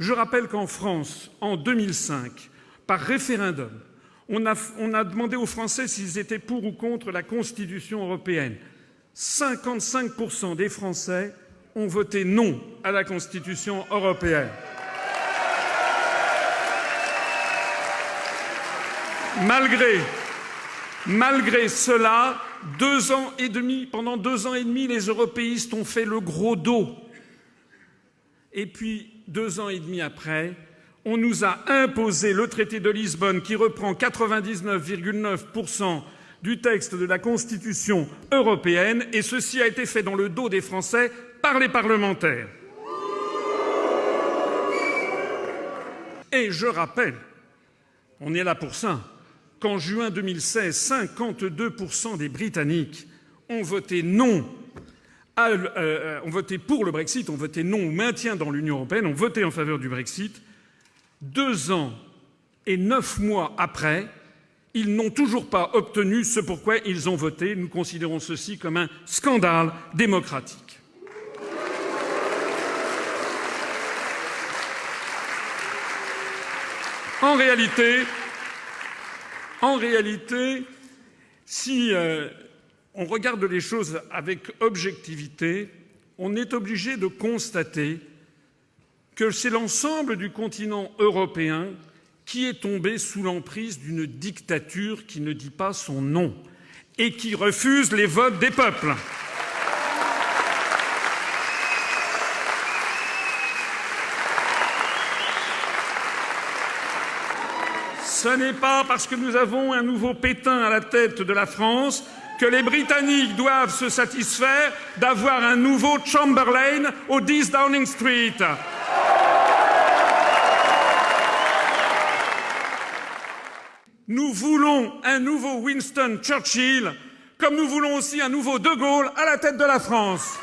Je rappelle qu'en France, en 2005, par référendum, on a demandé aux Français s'ils étaient pour ou contre la Constitution européenne. 55% des Français ont voté non à la Constitution européenne. Malgré cela, pendant 2 ans et demi, les européistes ont fait le gros dos. Et puis, 2 ans et demi après, on nous a imposé le traité de Lisbonne qui reprend 99,9% du texte de la Constitution européenne, et ceci a été fait dans le dos des Français par les parlementaires. Et je rappelle, on est là pour ça, qu'en juin 2016, 52% des Britanniques ont voté non, ont voté pour le Brexit, ont voté non au maintien dans l'Union européenne, ont voté en faveur du Brexit. 2 ans et 9 mois après, ils n'ont toujours pas obtenu ce pourquoi ils ont voté. Nous considérons ceci comme un scandale démocratique. En réalité, si on regarde les choses avec objectivité, on est obligé de constater que c'est l'ensemble du continent européen qui est tombé sous l'emprise d'une dictature qui ne dit pas son nom et qui refuse les votes des peuples. Ce n'est pas parce que nous avons un nouveau Pétain à la tête de la France que les Britanniques doivent se satisfaire d'avoir un nouveau Chamberlain au 10 Downing Street. Nous voulons un nouveau Winston Churchill, comme nous voulons aussi un nouveau De Gaulle à la tête de la France.